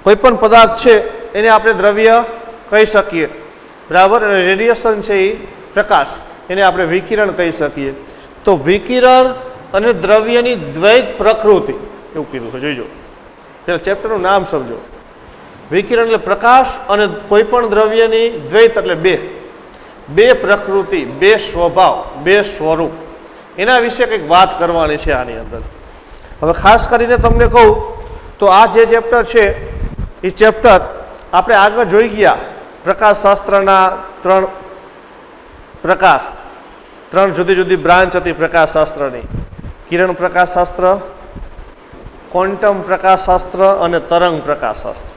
કોઈપણ પદાર્થ છે એને આપણે દ્રવ્ય કહી શકીએ, બરાબર. અને રેડિયેશન છે એ પ્રકાશ, એને આપણે વિકિરણ કહી શકીએ. તો વિકિરણ અને દ્રવ્યની દ્વૈત પ્રકૃતિ એવું કીધું છે. જોઈજો, પેલા ચેપ્ટરનું નામ સમજો. વિકિરણ એટલે પ્રકાશ અને કોઈ પણ દ્રવ્યની દ્વૈત એટલે બે પ્રકૃતિ, બે સ્વભાવ, બે સ્વરૂપ, એના વિશે કંઈક વાત કરવાની છે આની અંદર. હવે ખાસ કરીને તમને કહું તો આ જે ચેપ્ટર છે એ ચેપ્ટર આપણે આગળ જોઈ ગયા. પ્રકાશશાસ્ત્રના 3 પ્રકાર, 3 જુદી જુદી બ્રાન્ચ હતી પ્રકાશશાસ્ત્રની: કિરણ પ્રકાશશાસ્ત્ર, ક્વોન્ટમ પ્રકાશશાસ્ત્ર અને તરંગ પ્રકાશશાસ્ત્ર.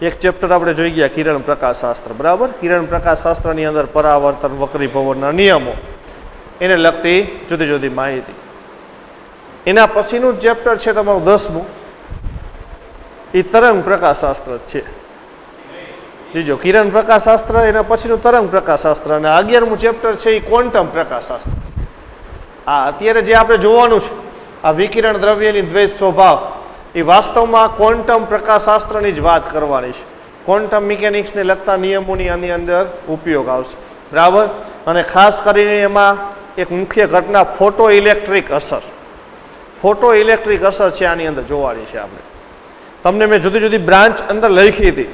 એક ચેપ્ટર આપણે જોઈ ગયા કિરણ પ્રકાશશાસ્ત્ર, બરાબર. કિરણ પ્રકાશશાસ્ત્રની અંદર પરાવર્તન, વક્રીભવનના નિયમો, એને લગતી જુદી જુદી માહિતી. એના પછીનું ચેપ્ટર છે તમારું 10મું, એ તરંગ પ્રકાશશાસ્ત્ર જ છે. જોજો, કિરણ પ્રકાશશાસ્ત્ર, એના પછીનું તરંગ પ્રકાશશાસ્ત્ર, અને 11મું ચેપ્ટર છે એ ક્વોન્ટમ પ્રકાશશાસ્ત્ર. આ અત્યારે જે આપણે જોવાનું છે આ વિકિરણ દ્રવ્યની દ્વૈત સ્વભાવ, એ વાસ્તવમાં ક્વોન્ટમ પ્રકાશશાસ્ત્રની જ વાત કરવાની છે. ક્વોન્ટમ મિકેનિક્સને લગતા નિયમોની આની અંદર ઉપયોગ આવશે, બરાબર. અને ખાસ કરીને એમાં એક મુખ્ય ઘટના ફોટો ઇલેક્ટ્રિક અસર, ફોટો ઇલેક્ટ્રિક અસર છે આની અંદર જોવાની છે આપણે. તમને મેં જુદી જુદી બ્રાન્ચ અંદર લખી હતી,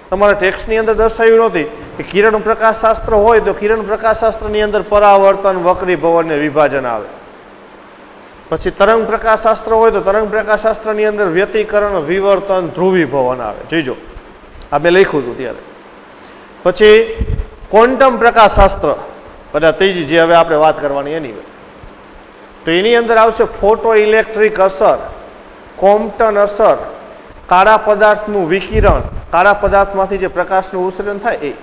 તમારા ટેક્સ્ટની અંદર દર્શાવ્યું નહોતી કે કિરણ પ્રકાશશાસ્ત્ર હોય તો કિરણ પ્રકાશશાસ્ત્રની અંદર પરાવર્તન, વક્રીભવન ને વિભાજન આવે. પછી તરંગ પ્રકાશશાસ્ત્ર હોય તો તરંગ પ્રકાશશાસ્ત્રની અંદર વ્યતિકરણ, વિવર્તન, ધ્રુવીભવન આવે. જોઈજો, આ મેં લખ્યું હતું ત્યારે. પછી ક્વોન્ટમ પ્રકાશશાસ્ત્ર, બધા ત્રીજી જે હવે આપણે વાત કરવાની એની, તો એની અંદર આવશે ફોટો ઇલેક્ટ્રિક અસર, કોમ્પટન અસર, કાળા પદાર્થનું વિકિરણ, કાળા પદાર્થમાંથી જે પ્રકાશનું ઉત્સર્જન થાય એ.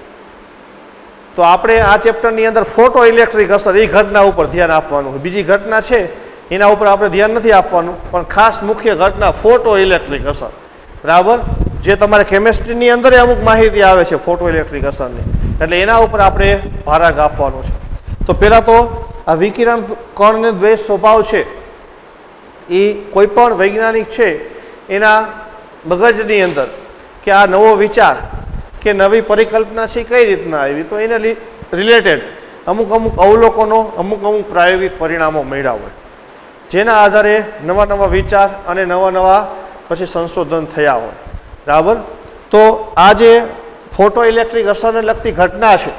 તો આપણે આ ચેપ્ટરની અંદર ફોટો ઇલેક્ટ્રિક અસર એ ઘટના ઉપર ધ્યાન આપવાનું. બીજી ઘટના છે એના ઉપર આપણે ધ્યાન નથી આપવાનું, પણ ખાસ મુખ્ય ઘટના ફોટો ઇલેક્ટ્રિક અસર, બરાબર. જે તમારે કેમેસ્ટ્રીની અંદર અમુક માહિતી આવે છે ફોટો ઇલેક્ટ્રિક અસરની, એટલે એના ઉપર આપણે ભારાગ આપવાનું છે. તો પહેલાં તો આ વિકિરણ કણને દ્વૈત સ્વભાવ છે એ કોઈ પણ વૈજ્ઞાનિક છે એના મગજની અંદર કે આ નવો વિચાર કે નવી પરિકલ્પના છે કઈ રીતના આવી, તો એને રિલેટેડ અમુક અવલોકનો, અમુક પ્રાયોગિક પરિણામો મળ્યા હોય, જેના આધારે નવા નવા વિચાર અને નવા પછી સંશોધન થયા હોય, બરાબર. તો આ જે ફોટો ઇલેક્ટ્રિક અસરને લગતી ઘટના છે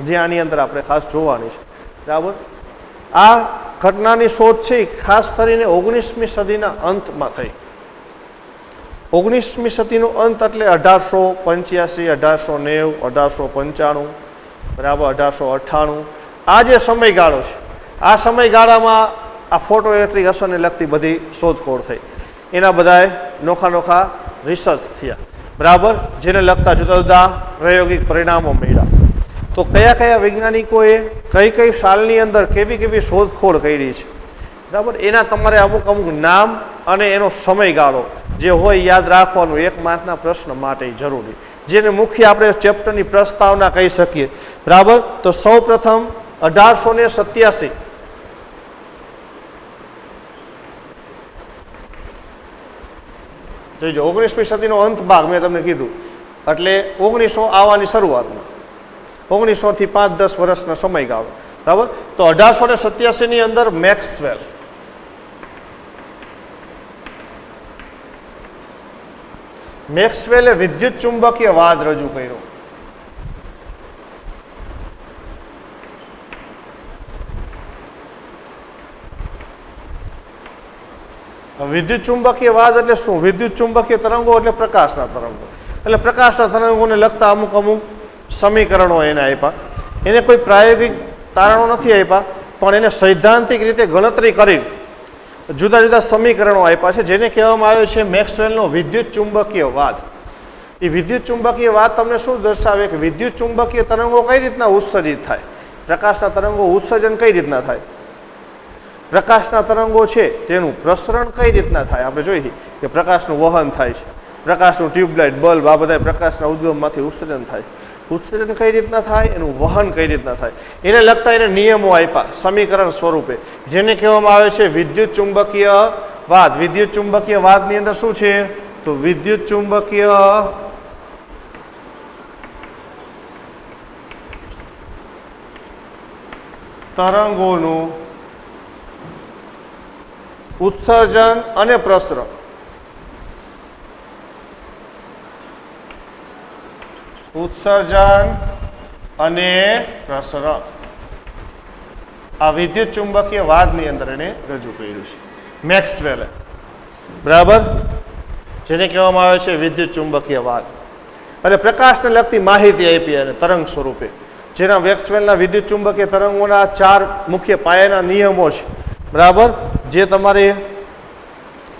જે આની અંદર આપણે ખાસ જોવાની છે, બરાબર. આ ઘટનાની શોધ છે ખાસ કરીને 19મી સદીના અંતમાં થઈ. 19મી સદીનો અંત એટલે 1885, 1890, 1895, બરાબર, 1898. આ જે સમયગાળો છે, આ સમયગાળામાં આ ફોટો ઇલેક્ટ્રિક અસરને લગતી બધી શોધખોળ થઈ. એના બધાએ નોખા રિસર્ચ થયા, બરાબર, જેને લગતા જુદા જુદા પ્રાયોગિક પરિણામો મળ્યા. તો કયા વૈજ્ઞાનિકોએ કઈ સાલની અંદર કેવી શોધખોળ કરી છે, બરાબર, એના તમારે અમુક નામ અને એનો સમયગાળો જે હોય યાદ રાખવાનું, 1 માર્કના પ્રશ્ન માટે જરૂરી, જેને મુખ્ય આપણે ચેપ્ટરની પ્રસ્તાવના કહી શકીએ, બરાબર. તો સૌ પ્રથમ 1887, જોઈજો, 19મી સદીનો અંત ભાગ મેં તમને કીધું, એટલે 1900 આવવાની શરૂઆતમાં, 1900 થી 5-10 વર્ષનો સમયગાળો, બરાબર. તો 1887ની અંદર મેક્સવેલે વિદ્યુત ચુંબકીય વાદ રજૂ કર્યો. વિદ્યુત ચુંબકીય વાદ એટલે શું? વિદ્યુત ચુંબકીય તરંગો એટલે પ્રકાશના તરંગો, એટલે પ્રકાશના તરંગોને લગતા અમુક સમીકરણો એને આપ્યા. એને કોઈ પ્રાયોગિક તારણો નથી આપ્યા, પણ એને સૈદ્ધાંતિક રીતે ગણતરી કરી જુદા જુદા સમીકરણો આપ્યા છે, જેને કહેવામાં આવે છે મેક્સવેલનો વિદ્યુત ચુંબકીય વાદ. એ વિદ્યુત ચુંબકીય વાદ તમને શું દર્શાવે કે વિદ્યુત ચુંબકીય તરંગો કઈ રીતના ઉત્સર્જિત થાય, પ્રકાશના તરંગો ઉત્સર્જન કઈ રીતના થાય, પ્રકાશના તરંગો છે તેનું પ્રસરણ કઈ રીતના થાય. આપણે જોઈએ કે પ્રકાશનું વહન થાય છે, પ્રકાશનું ટ્યુબલાઇટ, બલ્બ, આ બધા પ્રકાશના ઉદ્ગમમાંથી ઉત્સર્જન થાય. ઉત્સર્જન કઈ રીતના થાય, એનું વહન કઈ રીતના થાય, એને લગતા એને નિયમો આપ્યા સમીકરણ સ્વરૂપે, જેને કહેવામાં આવે છે વિદ્યુત ચુંબકીય વાદ. વિદ્યુત ચુંબકીય વાદની અંદર શું છે? તો વિદ્યુત ચુંબકીય તરંગોનું ઉત્સર્જન અને પ્રસરણ. ઉત્સર્જન અને પ્રસરણ આ વિદ્યુત ચુંબકીય વાદની અંદર એને રજૂ કર્યું છે મેક્સવેલે. બરાબર, જેને કહેવામાં આવે છે વિદ્યુત ચુંબકીય વાદ. અને પ્રકાશને લગતી માહિતી આપી અને તરંગ સ્વરૂપે, જેના મેક્સવેલના વિદ્યુત ચુંબકીય તરંગોના 4 મુખ્ય પાયાના નિયમો છે. બરાબર, જે તમારે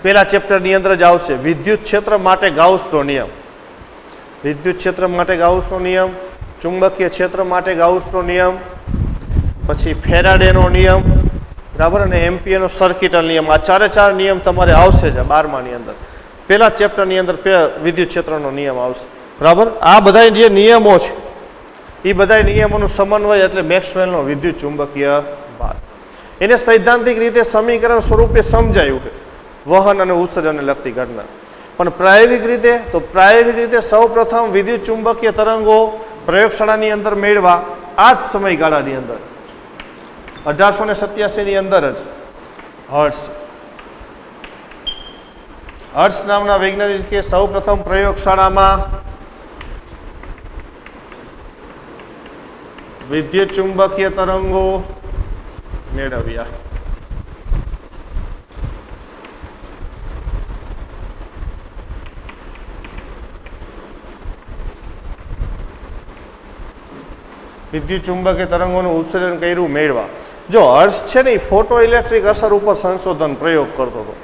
પહેલા ચેપ્ટરની અંદર જ આવશે. વિદ્યુત ક્ષેત્ર માટે ગાઉસનો નિયમ, વિદ્યુત ક્ષેત્ર માટે ગાઉસનો નિયમ, ચુંબકીય ક્ષેત્ર માટે ગાઉસનો નિયમ, પછી ફેરાડેનો નિયમ, બરાબર, અને એમ્પિયરનો સર્કિટલ નિયમ. આ 4 નિયમ તમારે આવશે જ 12માની અંદર. પહેલા ચેપ્ટરની અંદર વિદ્યુત ક્ષેત્રનો નિયમ આવશે. બરાબર, આ બધા જે નિયમો છે એ બધા નિયમોનું સમન્વય એટલે મેક્સવેલનો વિદ્યુત ચુંબકીય વાદ. એને સૈદ્ધાંતિક રીતે સમીકરણ સ્વરૂપે સમજાયું કે વહન અને ઉત્સર્જનને લગતી ઘટના. પણ પ્રાયોગિક રીતે સૌ પ્રથમ વિદ્યુત ચુંબકીય તરંગો પ્રયોગશાળાની અંદર મેળવા આ જ સમયગાળાની અંદર 1887ની અંદર જ હર્ટ્ઝ નામના વૈજ્ઞાનિકે સૌ પ્રથમ પ્રયોગશાળામાં વિદ્યુત ચુંબકીય તરંગો મેળવ્યા. વિદ્યુત ચુંબકીય તરંગોનું ઉત્સર્જન કર્યું મેળવા. જો હર્ટ્ઝ છે ને એ ફોટો ઇલેક્ટ્રિક અસર ઉપર સંશોધન પ્રયોગ કરતો હતો.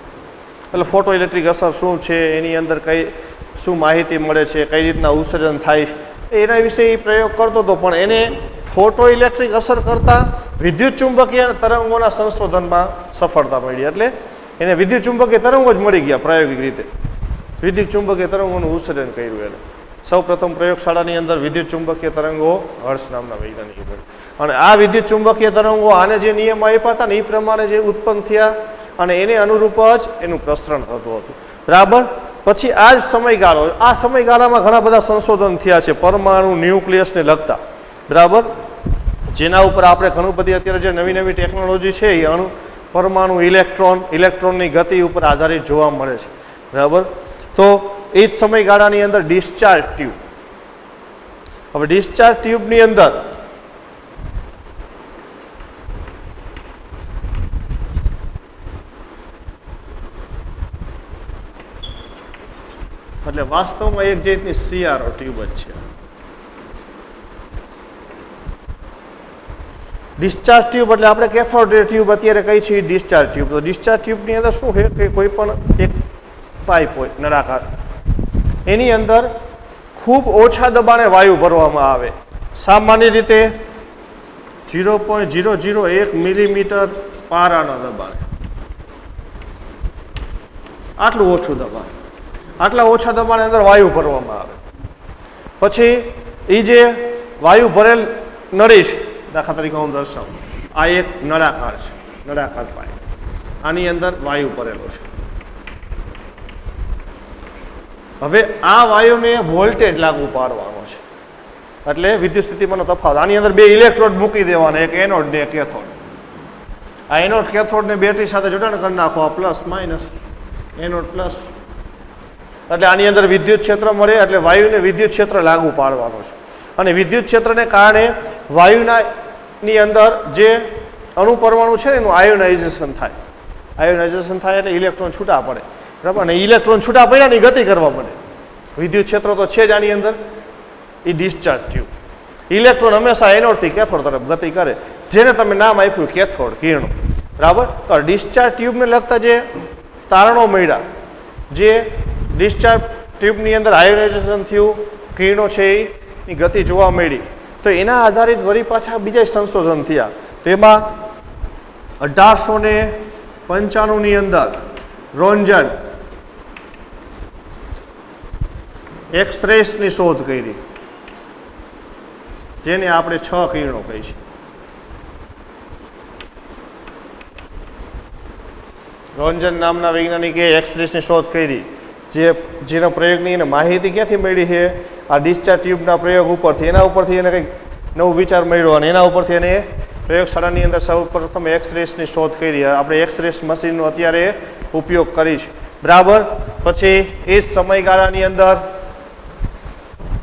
એટલે ફોટો ઇલેક્ટ્રિક અસર શું છે, એની અંદર શું માહિતી મળે છે, કઈ રીતના ઉત્સર્જન થાય છે, એના વિશે એ પ્રયોગ કરતો હતો. પણ એને ફોટો ઇલેક્ટ્રિક અસર કરતાં વિદ્યુત ચુંબકીય તરંગોના સંશોધનમાં સફળતા મળી. એટલે એને વિદ્યુત ચુંબકીય તરંગો જ મળી ગયા પ્રાયોગિક રીતે. વિદ્યુત ચુંબકીય તરંગોનું ઉત્સર્જન કર્યું એને સૌ પ્રથમ પ્રયોગશાળાની અંદર વિદ્યુત ચુંબકીય તરંગો હર્ટ્ઝ નામના વૈજ્ઞાનિકે. અને આ વિદ્યુત ચુંબકીય તરંગો આને જે નિયમ આપ્યા હતા ને એ પ્રમાણે જે ઉત્પન્ન થયા અને એને અનુરૂપ જ એનું પ્રસરણ થતું હતું. બરાબર, પછી આ જ સમયગાળો, આ સમયગાળામાં ઘણા બધા સંશોધન થયા છે પરમાણુ ન્યુક્લિયસને લગતા. બરાબર, જેના ઉપર આપણે ઘણું બધી અત્યારે જે નવી ટેકનોલોજી છે એ પરમાણુ ઇલેક્ટ્રોનની ગતિ ઉપર આધારિત જોવા મળે છે. બરાબર, તો એ જ સમયગાળાની અંદર ડિસ્ચાર્જ ટ્યુબ. હવે ડિસ્ચાર્જ ટ્યુબની અંદર એટલે વાસ્તવમાં એક જાતની CRO ટ્યુબ જ છે. ડિસ્ચાર્જ ટ્યુબ એટલે આપણે કેથોડ રે ટ્યુબ અત્યારે કઈ છે ડિસ્ચાર્જ ટ્યુબ. તો ડિસ્ચાર્જ ટ્યુબની અંદર શું છે કે કોઈ પણ એક પાઇપ હોય નળાકાર, એની અંદર ખૂબ ઓછા દબાણે વાયુ ભરવામાં આવે. સામાન્ય રીતે 0.001 મિલીમીટર પારાના દબાણે, આટલું ઓછું દબાણ, આટલા ઓછા દબાણે અંદર વાયુ ભરવામાં આવે. પછી એ જે વાયુ ભરેલ નળી છે, દાખલા તરીકે હું દર્શાવું, આ એક નળાકાર છે, નળાકાર પાઇપ, આની અંદર વાયુ ભરેલો છે. હવે આ વાયુને વોલ્ટેજ લાગુ પાડવાનો છે, એટલે વિદ્યુત સ્થિતિમાનનો તફાવત. આની અંદર 2 ઇલેક્ટ્રોડ મૂકી દેવાના, એક એનોડ ને એક કેથોડ. આ એનોડ કેથોડને બેટરી સાથે જોડાણ કરી નાખો, આ પ્લસ માઇનસ, એનોડ પ્લસ, એટલે આની અંદર વિદ્યુત ક્ષેત્ર મળે. એટલે વાયુને વિદ્યુત ક્ષેત્ર લાગુ પાડવાનો છે. અને વિદ્યુત ક્ષેત્રને કારણે વાયુની અંદર જે અણુપરમાણુ છે ને એનું આયોનાઇઝેશન થાય. આયોનાઇઝેશન થાય એટલે ઇલેક્ટ્રોન છૂટા પડે. બરાબર, અને ઇલેક્ટ્રોન છૂટા પડ્યા ની ગતિ કરવા પડે. વિદ્યુત ક્ષેત્ર તો છે જ આની અંદર. એ ડિસ્ચાર્જ ટ્યુબ. ઇલેક્ટ્રોન હંમેશા એનોડથી કેથોડ તરફ ગતિ કરે, જેને તમે નામ આપ્યું કેથોડ કિરણો. બરાબર, તો ડિસ્ચાર્જ ટ્યુબને લગતા જે તારણો મળ્યા, જે ડિસ્ચાર્જ ટ્યુબની અંદર આયોનાઇઝેશન થયું, કિરણો છે એની ગતિ જોવા મળી, તો એના આધારિત વળી પાછા બીજા સંશોધન થયા. તો એમાં 1895ની અંદર રોન્જન એક્સરેસની શોધ કરી, જેને આપણે 6 કિરણો કહી છે. રોન્જન નામના વૈજ્ઞાનિકે એક્સરેસની શોધ કરી, જેનો પ્રયોગની એને માહિતી ક્યાંથી મળી છે? આ ડિસ્ચાર્જ ટ્યુબના પ્રયોગ ઉપરથી. એના ઉપરથી એને કંઈક નવો વિચાર મળ્યો અને એના ઉપરથી એને પ્રયોગશાળાની અંદર સૌ પ્રથમ એક્સરેસની શોધ કરી. આપણે એક્સરેસ મશીનનો અત્યારે ઉપયોગ કરીશ. બરાબર. પછી એ જ સમયગાળાની અંદર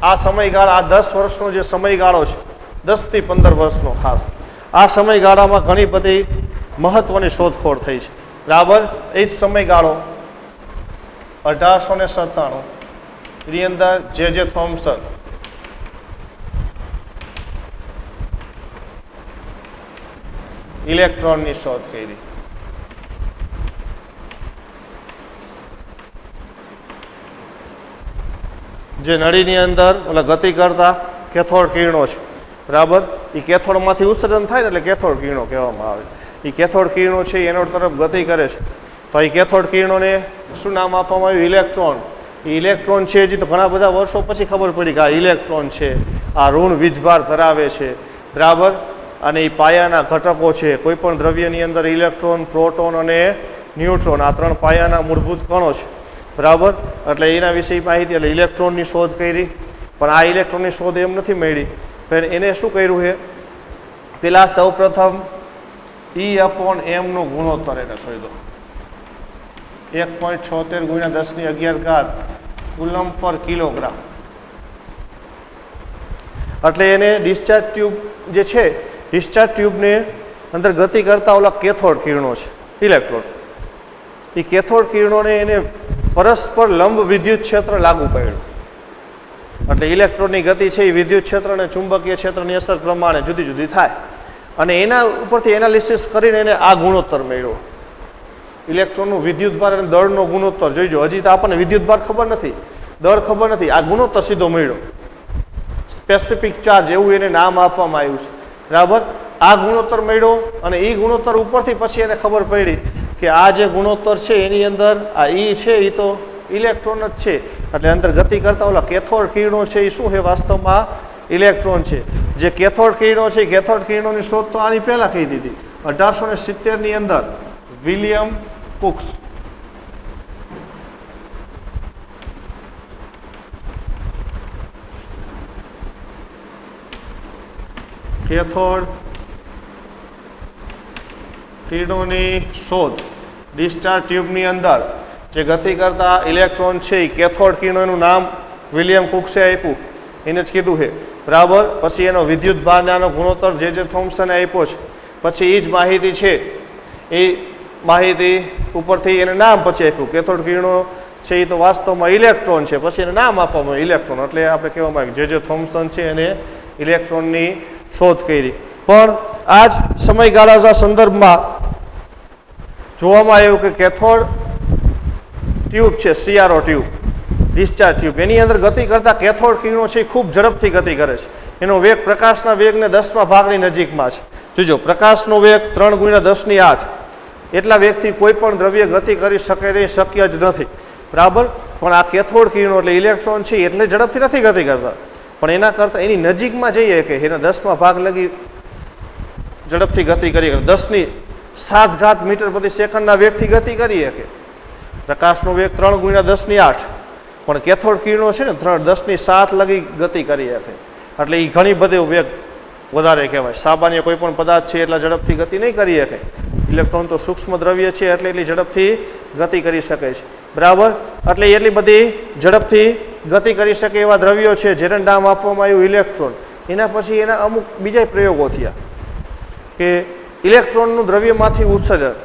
આ સમયગાળા, આ 10 વર્ષનો જે સમયગાળો છે, 10 થી 15 વર્ષનો ખાસ, આ સમયગાળામાં ઘણી બધી મહત્વની શોધખોળ થઈ છે. બરાબર. એ જ સમયગાળો 1897 ની અંદર જે થોમ્સન ઇલેક્ટ્રોનની શોધ કરી. જે નળીની અંદર ઓલા ગતિ કરતા કેથોડ કિરણો છે. બરાબર. એ કેથોડમાંથી ઉત્સર્જન થાય ને એટલે કેથોડ કિરણો કહેવામાં આવે. એ કેથોડ કિરણો છે એનોડ તરફ ગતિ કરે છે. તો એ કેથોડ કિરણોને શું નામ આપવામાં આવ્યું? ઇલેક્ટ્રોન. એ ઇલેક્ટ્રોન છે હજી તો ઘણા બધા વર્ષો પછી ખબર પડી કે આ ઇલેક્ટ્રોન છે, આ ઋણ વીજભાર ધરાવે છે. બરાબર. અને એ પાયાના ઘટકો છે. કોઈ પણ દ્રવ્યની અંદર ઇલેક્ટ્રોન, પ્રોટોન અને ન્યુટ્રોન, આ 3 પાયાના મૂળભૂત કણો છે. બરાબર. એટલે એના વિશે માહિતી, એટલે ઇલેક્ટ્રોનની શોધ કરી. પણ આ ઇલેક્ટ્રોનની શોધ એમ નથી મળી. પણ એને શું કર્યું છે? પેલા સૌ પ્રથમ E/m નો ગુણોત્તર એને શોધ્યો. 1.76 × 10⁻11 કુલમ પર કિલોગ્રામ. એટલે એને ડિસ્ચાર્જ ટ્યુબ જે છે, ડિસ્ચાર્જ ટ્યુબને અંદર ગતિ કરતા ઓલા કેથોડ કિરણો છે, ઇલેક્ટ્રોન. એ કેથોડ કિરણોને એને પરસ્પર લંબ વિદ્યુત ક્ષેત્ર લાગુ પડ્યું. એટલે ઇલેક્ટ્રોનની ગતિ છે એ વિદ્યુત ક્ષેત્ર અને ચુંબકીય ક્ષેત્રની અસર પ્રમાણે જુદી જુદી થાય. અને એના ઉપરથી એનાલિસિસ કરીને એને આ ગુણોત્તર મળ્યો. ઇલેક્ટ્રોનનું વિદ્યુતભાર અને દળનો ગુણોત્તર જોઈજો. હજી તો આપણને વિદ્યુતભાર ખબર નથી, દળ ખબર નથી. આ ગુણોત્તર સીધો મળ્યો. સ્પેસિફિક ચાર્જ એવું એને નામ આપવામાં આવ્યું છે. બરાબર. આ ગુણોત્તર મળ્યો અને એ ગુણોત્તર ઉપરથી પછી એને ખબર પડી કે આ જે ગુણોત્તર છે એની અંદર આ ઈ છે એ તો ઇલેક્ટ્રોન જ છે. એટલે અંદર ગતિ કરતા ઓલા કેથોડ કિરણો છે એ શું છે? વાસ્તવમાં ઇલેક્ટ્રોન છે. જે કેથોડ કિરણો છે, કેથોડ કિરણોની શોધ તો આની પહેલા કહી દીધી. 1870 ની અંદર વિલિયમ કુક્સ કેથોડ કિરણોની શોધ ડિસ્ચાર્જ ટ્યુબની અંદર જે ગતિ કરતા ઇલેક્ટ્રોન છે એ કેથોડ કિરણોનું નામ વિલિયમ કુક્સે આપ્યું. એને જ કીધું છે. બરાબર. પછી એનો વિદ્યુત ભારનો ગુણોત્તર જે થોમ્સને આપ્યો છે. પછી એ જ માહિતી છે, એ માહિતી ઉપરથી એને નામ પછી આપ્યું. કેથોડ કિરણો છે એ તો વાસ્તવમાં ઇલેક્ટ્રોન છે. પછી એને નામ આપવામાં ઇલેક્ટ્રોન. એટલે આપણે કહેવામાં આવ્યું જે થોમ્સન છે એને ઇલેક્ટ્રોનની શોધ કરી. પણ આ જ સમયગાળાના સંદર્ભમાં જોવામાં આવ્યું કે કેથોડ ટ્યુબ છે, CRO ટ્યુબ, ડિસ્ચાર્જ ટ્યુબ, એની અંદર ગતિ કરતા કેથોડ કિરણો છે એ ખૂબ ઝડપથી ગતિ કરે છે. એનો વેગ પ્રકાશના વેગને 10મા ભાગની નજીકમાં છે. જોજો, પ્રકાશનો વેગ 3 × 10⁸. એટલા વેગથી કોઈ પણ દ્રવ્ય ગતિ કરી શકે નહીં, શક્ય જ નથી. બરાબર. પણ આ કેથોડ કિરણો એટલે ઇલેક્ટ્રોન છે એટલે ઝડપથી નથી ગતિ કરતા, પણ એના કરતાં એની નજીકમાં જઈએ કે એના 10મા ભાગ લગી ઝડપથી ગતિ કરી 10⁷ મીટર પ્રતિ સેકન્ડના વેગથી ગતિ કરી શકે. પ્રકાશનો વેગ 3 × 10⁸, પણ કેથોડ કિરણો છે ને 10⁷ લગી ગતિ કરી શકે. એટલે એ ઘણી બધી વેગ વધારે કહેવાય. સામાન્ય કોઈ પણ પદાર્થ છે એટલા ઝડપથી ગતિ નહીં કરી શકે. ઇલેક્ટ્રોન તો સૂક્ષ્મ દ્રવ્ય છે એટલે એટલી ઝડપથી ગતિ કરી શકે છે. બરાબર. એટલે એટલી બધી ઝડપથી ગતિ કરી શકે એવા દ્રવ્યો છે જેને નામ આપવામાં આવ્યું ઇલેક્ટ્રોન. એના પછી એના અમુક બીજા પ્રયોગો થયા કે ઇલેક્ટ્રોનનું દ્રવ્યમાંથી ઉત્સર્જન.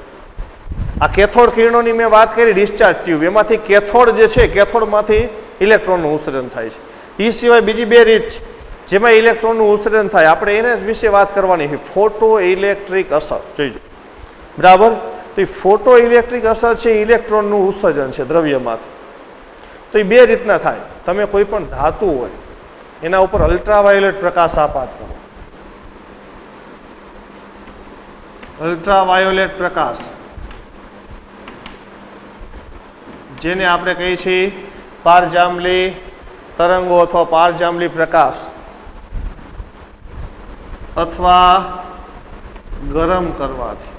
આ કેથોડ કિરણોની મેં વાત કરી, ડિસ્ચાર્જ ટ્યુબ, એમાંથી કેથોડ જે છે, કેથોડમાંથી ઇલેક્ટ્રોનનું ઉત્સર્જન થાય છે. એ સિવાય બીજી 2 રીત છે જેમાં ઇલેક્ટ્રોનનું ઉત્સર્જન થાય. આપણે એના વિશે વાત કરવાની છે. ફોટો ઇલેક્ટ્રિક અસર જોઈજો. બરાબર. તો એ ફોટો ઇલેક્ટ્રિક અસર છે ઇલેક્ટ્રોનનું ઉત્સર્જન છે દ્રવ્યમાંથી. તો એ 2 રીતના થાય. તમે કોઈ પણ ધાતુ હોય એના ઉપર અલ્ટ્રાવાયોલેટ પ્રકાશ આપાત કરો. અલ્ટ્રાવાયોલેટ પ્રકાશ જેને આપણે કહીએ છીએ પારજાંબલી તરંગો અથવા પારજાંબલી પ્રકાશ, અથવા ગરમ કરવાથી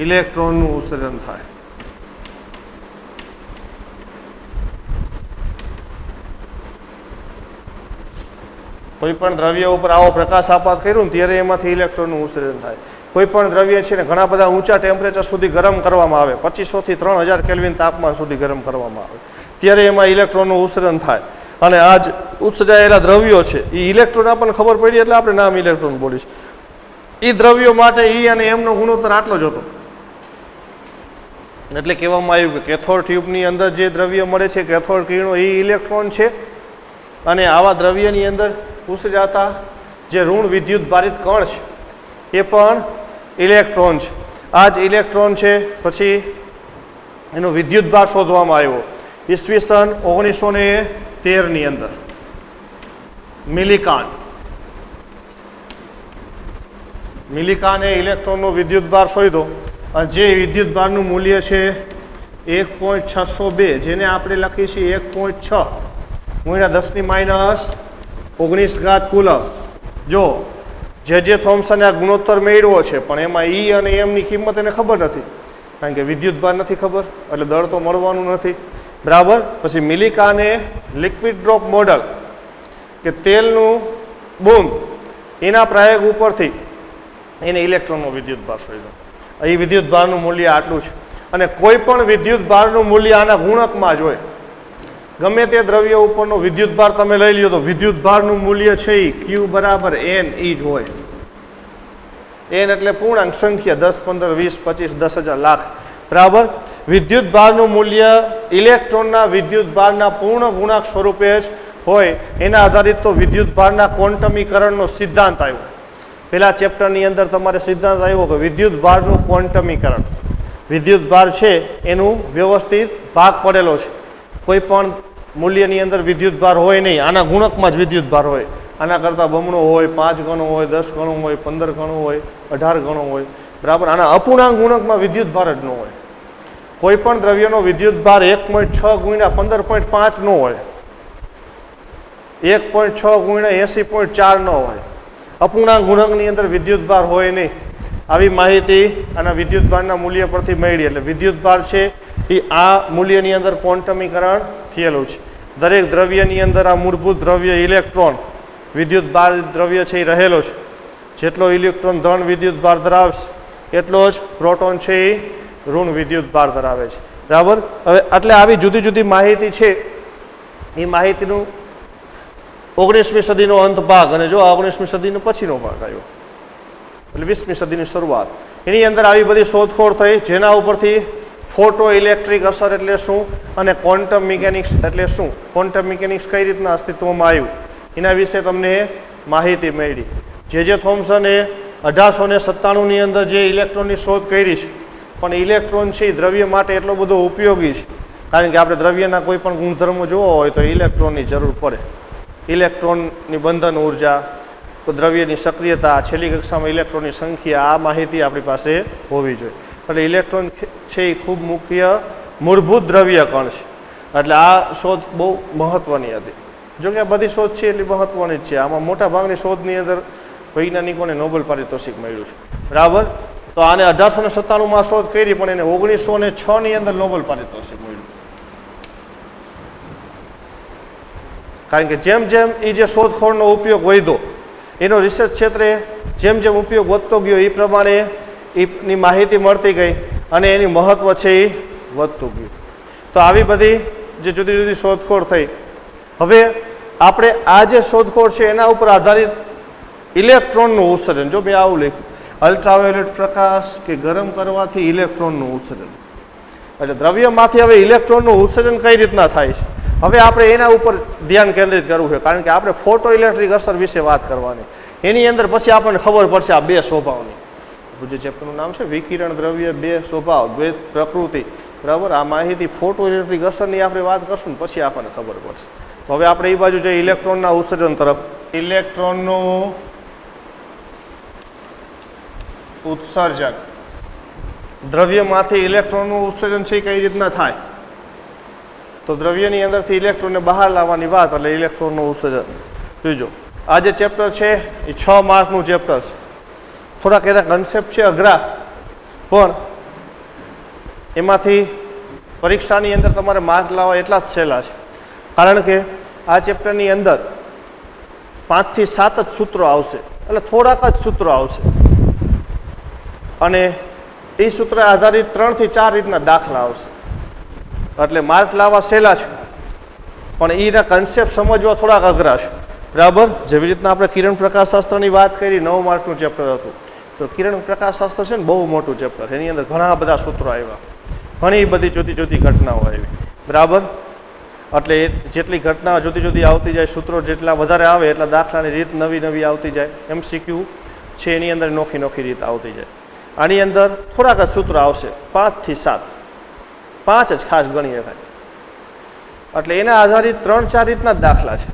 ઇલેક્ટ્રોનનું ઉત્સર્જન થાય. કોઈ પણ દ્રવ્ય ઉપર આવો પ્રકાશ આપાત કર્યું ને ત્યારે એમાંથી ઇલેક્ટ્રોનનું ઉત્સર્જન થાય. કોઈ પણ દ્રવ્ય છે ને ઘણા બધા ઊંચા ટેમ્પરેચર સુધી ગરમ કરવામાં આવે, 2500 થી 3000 કેલ્વિન તાપમાન સુધી ગરમ કરવામાં આવે, ત્યારે એમાં ઇલેક્ટ્રોનનું ઉત્સર્જન થાય. અને આ જ ઉત્સર્જાયેલા દ્રવ્યો છે એ ઇલેક્ટ્રોન આપણને ખબર પડી એટલે આપણે નામ ઇલેક્ટ્રોન બોલીશ. એ દ્રવ્યો માટે ઈ અને એમનો ગુણોત્તર આટલો જ હતો. એટલે કહેવામાં આવ્યું કે કેથોડ ટ્યુબની અંદર જે દ્રવ્ય મળે છે, કેથોડ કિરણો, એ ઇલેક્ટ્રોન છે. અને આવા દ્રવ્યની અંદર ઉત્સર્જાતા જે ઋણ વિદ્યુત ભારિત કણ છે એ પણ ઇલેક્ટ્રોન છે. આ જ ઇલેક્ટ્રોન છે પછી એનો વિદ્યુત ભાર શોધવામાં આવ્યો ઈસવીસન 1913ની અંદર. મિલિકાને ઇલેક્ટ્રોનનો વિદ્યુત ભાર શોધ્યો અને જે વિદ્યુત ભારનું મૂલ્ય છે 1.602, જેને આપણે લખીએ છીએ 1.6 × 10⁻⁹ કુલમ. જો જે થોમ્સને આ ગુણોત્તર મેળવ્યો છે પણ એમાં ઈ અને એમની કિંમત એને ખબર નથી, કારણ કે વિદ્યુત ભાર નથી ખબર એટલે દળ તો મળવાનું નથી, બરાબર. પછી મિલિકાને લિક્વિડ ડ્રોપ મોડલ કે તેલનું બૂંદ એના પ્રયોગ ઉપરથી એને ઇલેક્ટ્રોનનો વિદ્યુત ભાર શોધ્યો. એ વિદ્યુત ભારનું મૂલ્ય આટલું છે. અને કોઈ પણ વિદ્યુત ભારનું મૂલ્ય આના ગુણકમાં જ હોય. ગમે તે દ્રવ્ય ઉપરનો વિદ્યુત ભાર તમે લઈ લ્યો તો વિદ્યુત ભારનું મૂલ્ય છે એ Q = N જ હોય. N એટલે પૂર્ણાંક સંખ્યા 10, 15, 20, 25, 10,000, લાખ, બરાબર. વિદ્યુત ભારનું મૂલ્ય ઇલેક્ટ્રોનના વિદ્યુત ભારના પૂર્ણ ગુણાંક સ્વરૂપે જ હોય. એના આધારિત તો વિદ્યુત ભારના ક્વોન્ટમીકરણનો સિદ્ધાંત આવ્યો. પેલા ચેપ્ટરની અંદર તમારે સિદ્ધાંત આવ્યો કે વિદ્યુત ભારનું ક્વોન્ટમીકરણ. વિદ્યુત ભાર છે એનું વ્યવસ્થિત ભાગ પડેલો છે. કોઈ પણ મૂલ્યની અંદર વિદ્યુત ભાર હોય નહીં, આના ગુણકમાં જ વિદ્યુત ભાર હોય. આના કરતાં બમણો હોય, 5 ગણો હોય, 10 ગણો હોય, 15 ગણો હોય, 18 ગણો હોય, બરાબર. આના અપૂર્ણાંક ગુણકમાં વિદ્યુત ભાર જ ન હોય. કોઈ પણ દ્રવ્યનો વિદ્યુત ભાર 1.6 × 15.5 ન હોય, 1.6 × 80.4 ન હોય. અપૂર્ણાંક ગુણકની અંદર વિદ્યુત ભાર હોય નહીં. આવી માહિતી આના વિદ્યુત ભારના મૂલ્ય પરથી મળી. એટલે વિદ્યુત ભાર છે એ આ મૂલ્યની અંદર ક્વોન્ટમીકરણ થયેલું છે. દરેક દ્રવ્યની અંદર આ મૂળભૂત દ્રવ્ય ઇલેક્ટ્રોન વિદ્યુત ભાર દ્રવ્ય છે એ રહેલો છે. જેટલો ઇલેક્ટ્રોન ધન વિદ્યુત ભાર ધરાવશે એટલો જ પ્રોટોન છે એ ઋણ વિદ્યુત ભાર ધરાવે છે, બરાબર. હવે એટલે આવી જુદી જુદી માહિતી છે એ માહિતીનું 19મી સદીનો અંત ભાગ અને જો 19મી સદીનો પછીનો ભાગ આવ્યો એટલે 20મી સદીની શરૂઆત. એની અંદર આવી બધી શોધખોળ થઈ જેના ઉપરથી ફોટો ઇલેક્ટ્રિક અસર એટલે શું અને ક્વોન્ટમ મિકેનિક્સ એટલે શું, ક્વોન્ટમ મિકેનિક્સ કઈ રીતના અસ્તિત્વમાં આવ્યું એના વિશે તમને માહિતી મળી. જે થોમ્સને 1897ની અંદર જે ઇલેક્ટ્રોનની શોધ કરી છે, પણ ઇલેક્ટ્રોન છે એ દ્રવ્ય માટે એટલો બધો ઉપયોગી છે કારણ કે આપણે દ્રવ્યના કોઈ પણ ગુણધર્મો જોવા હોય તો ઇલેક્ટ્રોનની જરૂર પડે. ઇલેક્ટ્રોનની બંધન ઉર્જા, દ્રવ્યની સક્રિયતા, છેલ્લી કક્ષામાં ઇલેક્ટ્રોનની સંખ્યા, આ માહિતી આપણી પાસે હોવી જોઈએ. એટલે ઇલેક્ટ્રોન છે એ ખૂબ મુખ્ય મૂળભૂત દ્રવ્ય કણ છે. એટલે આ શોધ બહુ મહત્ત્વની હતી. જોકે આ બધી શોધ છે એટલી મહત્ત્વની જ છે. આમાં મોટા ભાગની શોધની અંદર વૈજ્ઞાનિકોને નોબેલ પારિતોષિક મળ્યું છે, બરાબર. તો આને 1897માં શોધ કરી પણ એને 1906ની અંદર નોબેલ પારિતોષિક મળ્યું. કારણ કે જેમ જેમ એ જે શોધખોળનો ઉપયોગ વધ્યો, એનો રિસર્ચ ક્ષેત્રે જેમ જેમ ઉપયોગ વધતો ગયો એ પ્રમાણે એની માહિતી મળતી ગઈ અને એની મહત્ત્વ છે એ વધતું ગયું. તો આવી બધી જે જુદી જુદી શોધખોળ થઈ. હવે આપણે આ જે શોધખોળ છે એના ઉપર આધારિત ઇલેક્ટ્રોનનું ઉત્સર્જન, જો મેં આવું લખ્યું અલ્ટ્રાવાયોલેટ પ્રકાશ કે ગરમ કરવાથી ઇલેક્ટ્રોનનું ઉત્સર્જન. એટલે દ્રવ્યમાંથી હવે ઇલેક્ટ્રોનનું ઉત્સર્જન કઈ રીતના થાય છે હવે આપણે એના ઉપર ધ્યાન કેન્દ્રિત કરવું છે. કારણ કે આપણે ફોટો ઇલેક્ટ્રિક અસર વિશે વાત કરવાની. એની અંદર પછી આપણને ખબર પડશે આ બે સ્વભાવની. જે ચેપ્ટરનું નામ છે વિકિરણ દ્રવ્ય બે સ્વભાવ દ્વૈત પ્રકૃતિ, બરાબર. આ માહિતી ફોટો ઇલેક્ટ્રિક અસરની આપણે વાત કરશું ને પછી આપણને ખબર પડશે. તો હવે આપણે એ બાજુ જઈએ ઇલેક્ટ્રોનના ઉત્સર્જન તરફ. ઇલેક્ટ્રોનનું ઉત્સર્જન, દ્રવ્યમાંથી ઇલેક્ટ્રોનનું ઉત્સર્જન છે કઈ રીતના થાય તો દ્રવ્યની અંદરથી ઇલેક્ટ્રોનને બહાર લાવવાની વાત એટલે ઇલેક્ટ્રોનનું ઉત્સર્જન. જોજો આ જે ચેપ્ટર છે એ 6 માર્કનું ચેપ્ટર છે. થોડાક એના કન્સેપ્ટ છે અઘરા, પણ એમાંથી પરીક્ષાની અંદર તમારે માર્ક લાવવા એટલા જ સહેલા છે. કારણ કે આ ચેપ્ટરની અંદર 5 થી 7 જ સૂત્રો આવશે, એટલે થોડાક જ સૂત્રો આવશે અને એ સૂત્ર આધારિત 3 થી 4 રીતના દાખલા આવશે. એટલે માર્ક લાવવા સહેલા છે પણ એના કન્સેપ્ટ સમજવા થોડાક અઘરા છે. બરાબર. જેવી રીતના આપણે કિરણ પ્રકાશશાસ્ત્રની વાત કરી, 9 માર્કનું ચેપ્ટર હતું, તો કિરણ પ્રકાશશાસ્ત્ર છે ને બહુ મોટું ચેપ્ટર, એની અંદર ઘણા બધા સૂત્રો આવ્યા, ઘણી બધી જુદી જુદી ઘટનાઓ આવી. બરાબર. એટલે જેટલી ઘટના જુદી જુદી આવતી જાય, સૂત્રો જેટલા વધારે આવે એટલા દાખલાની રીત નવી નવી આવતી જાય. MCQ છે એની અંદર નોખી નોખી રીત આવતી જાય. આની અંદર થોડાક જ સૂત્રો આવશે, 5 થી 7, 5 જ ખાસ ગણી શકાય. એટલે એના આધારિત 3-4 રીતના જ દાખલા છે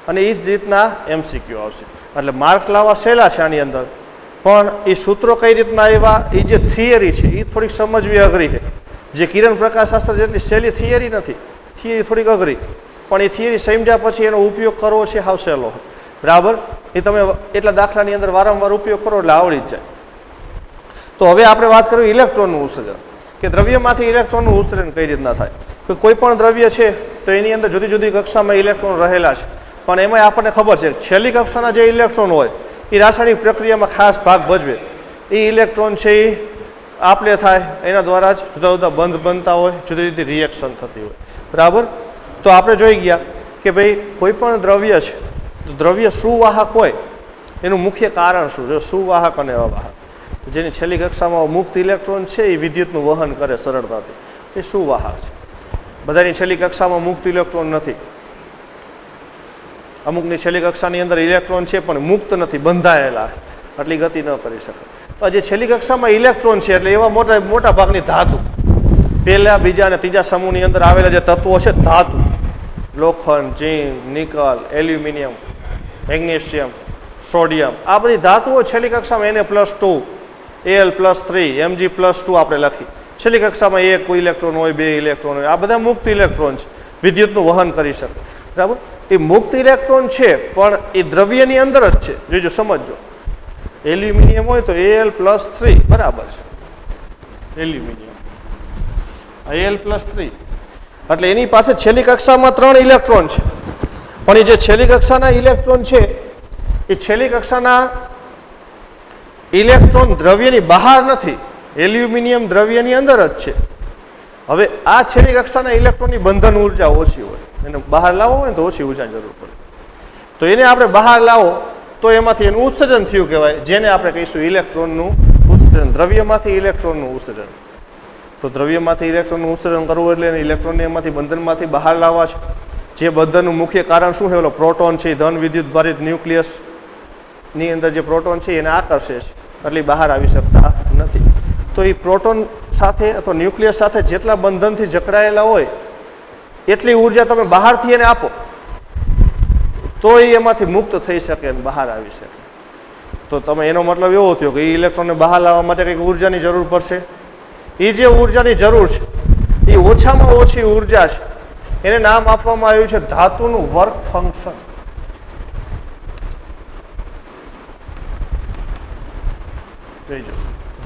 અને એ જ રીતના MCQ આવશે. એટલે માર્ક લાવવા સહેલા છે આની અંદર, પણ એ સૂત્રો કઈ રીતના આવ્યા, એ જે થિયરી છે એ થોડીક સમજવી અઘરી છે. જે કિરણ પ્રકાશશાસ્ત્ર જેટલી સહેલી થિયરી નથી, થિયરી થોડીક અઘરી, પણ એ થિયરી સમજ્યા પછી એનો ઉપયોગ કરવો છે હાવ સહેલો. બરાબર. એ તમે એટલા દાખલાની અંદર વારંવાર ઉપયોગ કરો એટલે આવડી જ જાય. તો હવે આપણે વાત કરવી ઇલેક્ટ્રોનનું ઉત્સર્જન, કે દ્રવ્યમાંથી ઇલેક્ટ્રોનનું ઉત્સર્જન કઈ રીતના થાય. કોઈ પણ દ્રવ્ય છે તો એની અંદર જુદી જુદી કક્ષામાં ઇલેક્ટ્રોન રહેલા છે, પણ એમાં આપણને ખબર છે છેલ્લી કક્ષાના જે ઇલેક્ટ્રોન હોય એ રાસાયણિક પ્રક્રિયામાં ખાસ ભાગ ભજવે. એ ઇલેક્ટ્રોન છે એ આપલે થાય, એના દ્વારા જ જુદા જુદા બંધ બનતા હોય, જુદી જુદી રિએક્શન થતી હોય. બરાબર. તો આપણે જોઈ ગયા કે ભાઈ કોઈ પણ દ્રવ્ય છે તો દ્રવ્ય સુવાહક હોય એનું મુખ્ય કારણ શું છે, સુવાહક અને અવાહક. તો જેની છેલ્લી કક્ષામાં મુક્ત ઇલેક્ટ્રોન છે એ વિદ્યુતનું વહન કરે સરળતાથી, એ સુવાહક છે. બધાની છેલ્લી કક્ષામાં મુક્ત ઇલેક્ટ્રોન નથી, અમુકની છેલ્લી કક્ષાની અંદર ઇલેક્ટ્રોન છે પણ મુક્ત નથી, બંધાયેલા, આટલી ગતિ ન કરી શકે. તો જે છેલ્લી કક્ષામાં ઇલેક્ટ્રોન છે એટલે એવા મોટા ભાગની ધાતુ, પહેલા બીજા અને ત્રીજા સમૂહની અંદર આવેલા જે તત્વો છે ધાતુ, લોખંડ, ઝીંક, નિકલ, એલ્યુમિનિયમ, મેગ્નેશિયમ, સોડિયમ, આ બધી ધાતુઓ છેલ્લી કક્ષામાં Na+2, Al+3, Mg+2 આપણે લખી. છેલ્લી કક્ષામાં એક ઇલેક્ટ્રોન હોય, 2 ઇલેક્ટ્રોન હોય, આ બધા મુક્ત ઇલેક્ટ્રોન છે, વિદ્યુતનું વહન કરી શકે. બરાબર. એ મુક્ત ઇલેક્ટ્રોન છે પણ એ દ્રવ્યની અંદર જ છે. જોજો, સમજજો. એલ્યુમિનિયમ હોય તો Al+3 બરાબર છે, એલ્યુમિનિયમ Al+3, એટલે એની પાસે છેલ્લી કક્ષામાં 3 ઇલેક્ટ્રોન છે, પણ એ જે છેલ્લી કક્ષાના ઇલેક્ટ્રોન છે એ છેલ્લી કક્ષાના ઇલેક્ટ્રોન દ્રવ્યની બહાર નથી, એલ્યુમિનિયમ દ્રવ્યની અંદર જ છે. હવે આ છેલ્લી કક્ષાના ઇલેક્ટ્રોનની બંધન ઉર્જા ઓછી હોય, એને બહાર લાવવો હોય તો ઓછી ઉર્જાની જરૂર પડે. તો એને આપણે બહાર લાવો તો એમાંથી એનું ઉત્સર્જન થયું કહેવાય, જેને આપણે કહીશું ઇલેક્ટ્રોનનું ઉત્સર્જન, દ્રવ્યમાંથી ઇલેક્ટ્રોનનું ઉત્સર્જન. તો દ્રવ્યમાંથી ઇલેક્ટ્રોનનું ઉત્સર્જન કરવું એટલે ઇલેક્ટ્રોનને એમાંથી બંધનમાંથી બહાર લાવવા છે. જે બંધનનું મુખ્ય કારણ શું છે, ઓલો પ્રોટોન છે, ધન વિદ્યુત ભારિત ન્યુક્લિયસની અંદર જે પ્રોટોન છે એને આકર્ષે છે, એટલે બહાર આવી શકતા નથી. તો એ પ્રોટોન સાથે અથવા ન્યુક્લિયસ સાથે જેટલા બંધનથી જકડાયેલા હોય એટલી ઉર્જા તમે બહારથી એને આપો તો એ એમાંથી મુક્ત થઈ શકે અને બહાર આવી શકે. તો તમે એનો મતલબ એવો થયો કે એ ઇલેક્ટ્રોનને બહાર લાવવા માટે કંઈક ઉર્જાની જરૂર પડશે. એ જે ઉર્જાની જરૂર છે એ ઓછામાં ઓછી ઉર્જા છે, એને નામ આપવામાં આવ્યું છે ધાતુનું વર્ક ફંક્શન.